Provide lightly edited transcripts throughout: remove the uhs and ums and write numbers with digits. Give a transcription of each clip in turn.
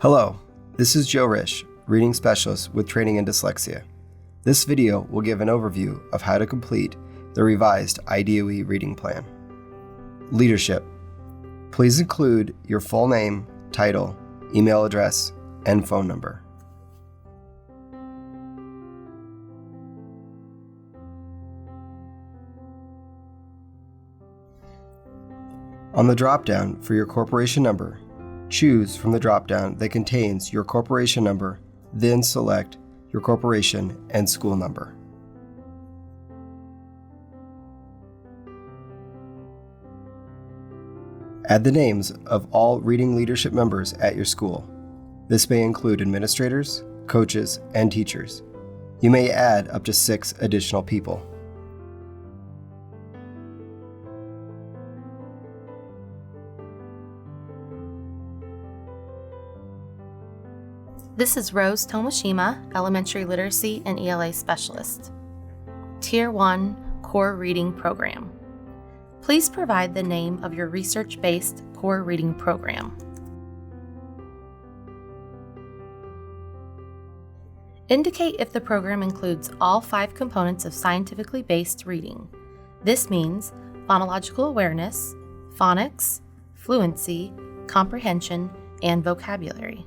Hello, this is Joe Risch, reading specialist with training in dyslexia. This video will give an overview of how to complete the revised IDOE reading plan. Leadership. Please include your full name, title, email address, and phone number. On the drop-down for your corporation number, choose from the drop-down that contains your corporation number, then select your corporation and school number. Add the names of all reading leadership members at your school. This may include administrators, coaches, and teachers. You may add up to 6 additional people. This is Rose Tomashima, Elementary Literacy and ELA Specialist. Tier 1 Core Reading Program. Please provide the name of your research-based core reading program. Indicate if the program includes all 5 components of scientifically based reading. This means phonological awareness, phonics, fluency, comprehension, and vocabulary.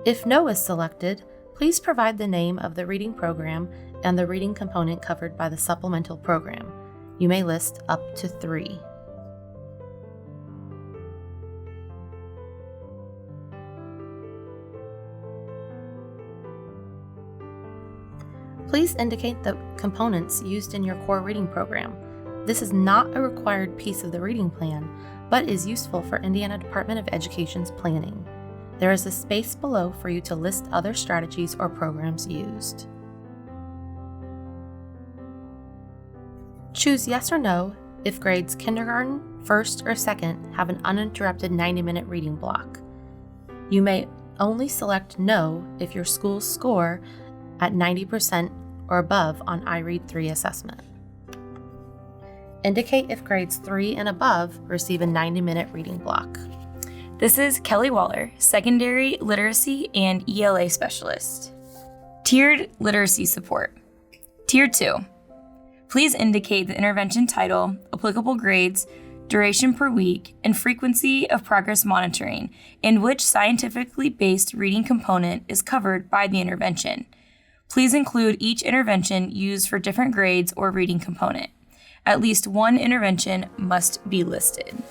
If no is selected, please provide the name of the reading program and the reading component covered by the supplemental program. You may list up to 3. Please indicate the components used in your core reading program. This is not a required piece of the reading plan, but is useful for Indiana Department of Education's planning. There is a space below for you to list other strategies or programs used. Choose yes or no if grades kindergarten, 1st, or 2nd have an uninterrupted 90-minute reading block. You may only select no if your schools score at 90% or above on iRead 3 assessment. Indicate if grades 3 and above receive a 90-minute reading block. This is Kelly Waller, Secondary Literacy and ELA Specialist. Tiered Literacy Support. Tier 2. Please indicate the intervention title, applicable grades, duration per week, and frequency of progress monitoring, in which scientifically based reading component is covered by the intervention. Please include each intervention used for different grades or reading component. At least one intervention must be listed.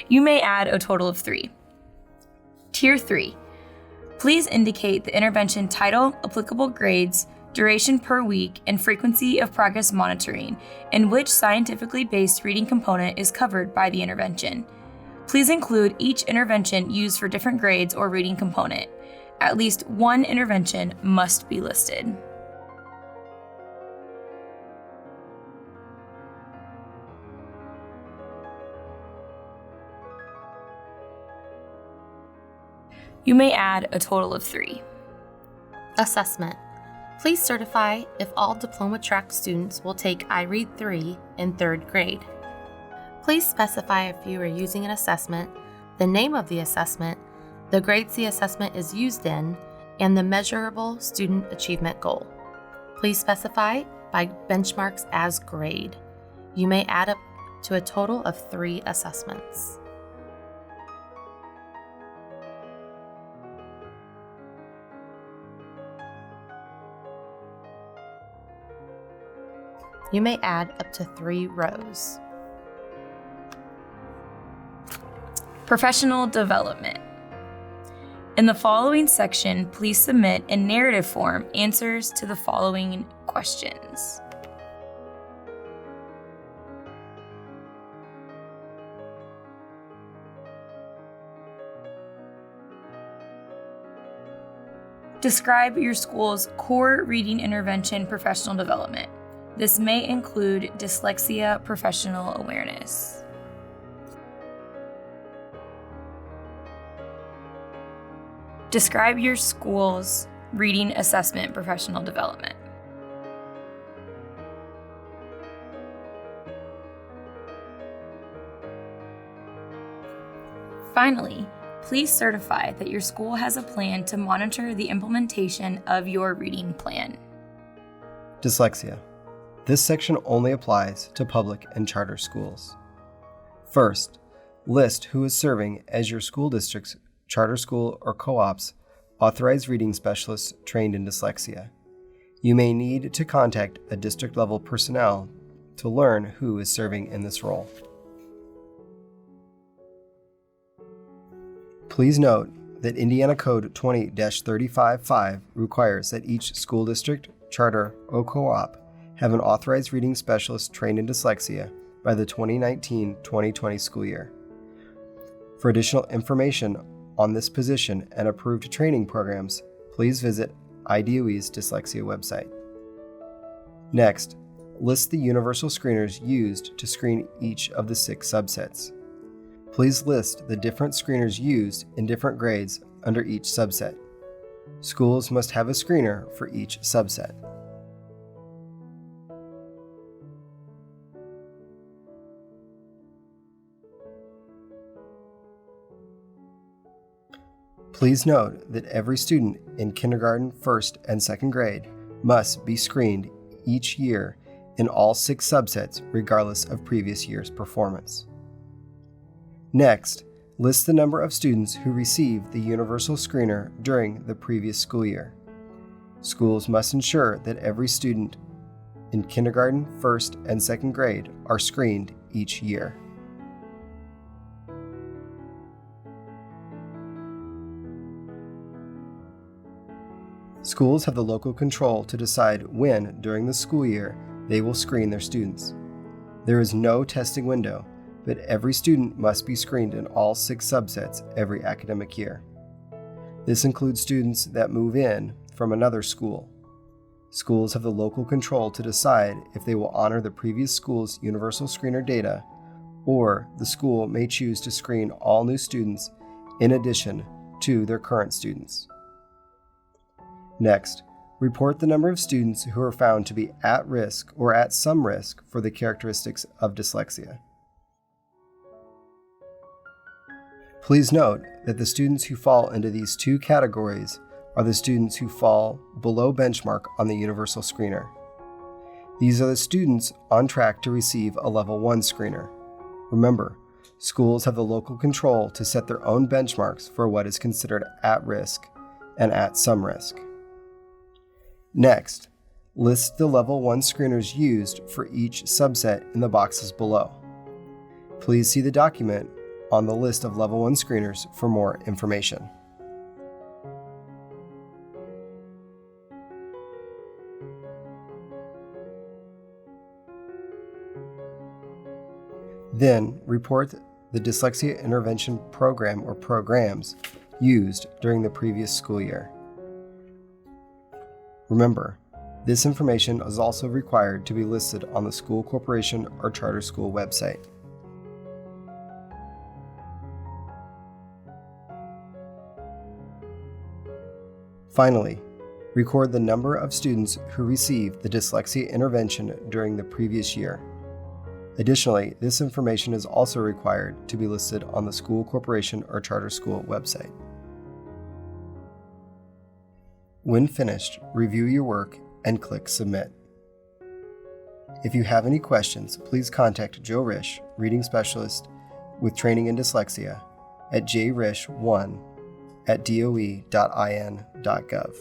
You may add a total of 3. Tier 3. Please indicate the intervention title, applicable grades, duration per week, and frequency of progress monitoring, in which scientifically based reading component is covered by the intervention. Please include each intervention used for different grades or reading component. At least one intervention must be listed. You may add a total of 3. Assessment. Please certify if all diploma track students will take iRead 3 in 3rd grade. Please specify if you are using an assessment, the name of the assessment, the grades the assessment is used in, and the measurable student achievement goal. Please specify by benchmarks as grade. You may add up to a total of 3 assessments. You may add up to 3 rows. Professional development. In the following section, please submit in narrative form answers to the following questions. Describe your school's core reading intervention professional development. This may include dyslexia professional awareness. Describe your school's reading assessment professional development. Finally, please certify that your school has a plan to monitor the implementation of your reading plan. Dyslexia. This section only applies to public and charter schools. First, list who is serving as your school district's charter school or co-op's authorized reading specialists trained in dyslexia. You may need to contact a district-level personnel to learn who is serving in this role. Please note that Indiana Code 20-355 requires that each school district, charter, or co-op have an authorized reading specialist trained in dyslexia by the 2019-2020 school year. For additional information on this position and approved training programs, please visit IDOE's dyslexia website. Next, list the universal screeners used to screen each of the 6 subsets. Please list the different screeners used in different grades under each subset. Schools must have a screener for each subset. Please note that every student in kindergarten, first, and second grade must be screened each year in all 6 subsets regardless of previous year's performance. Next, list the number of students who received the universal screener during the previous school year. Schools must ensure that every student in kindergarten, first, and second grade are screened each year. Schools have the local control to decide when, during the school year, they will screen their students. There is no testing window, but every student must be screened in all 6 subsets every academic year. This includes students that move in from another school. Schools have the local control to decide if they will honor the previous school's universal screener data, or the school may choose to screen all new students in addition to their current students. Next, report the number of students who are found to be at risk or at some risk for the characteristics of dyslexia. Please note that the students who fall into these 2 categories are the students who fall below benchmark on the universal screener. These are the students on track to receive a level 1 screener. Remember, schools have the local control to set their own benchmarks for what is considered at risk and at some risk. Next, list the level 1 screeners used for each subset in the boxes below. Please see the document on the list of level 1 screeners for more information. Then, report the dyslexia intervention program or programs used during the previous school year. Remember, this information is also required to be listed on the school corporation or charter school website. Finally, record the number of students who received the dyslexia intervention during the previous year. Additionally, this information is also required to be listed on the school corporation or charter school website. When finished, review your work and click Submit. If you have any questions, please contact Joe Risch, Reading Specialist with Training in Dyslexia, at jrisch1@doe.in.gov.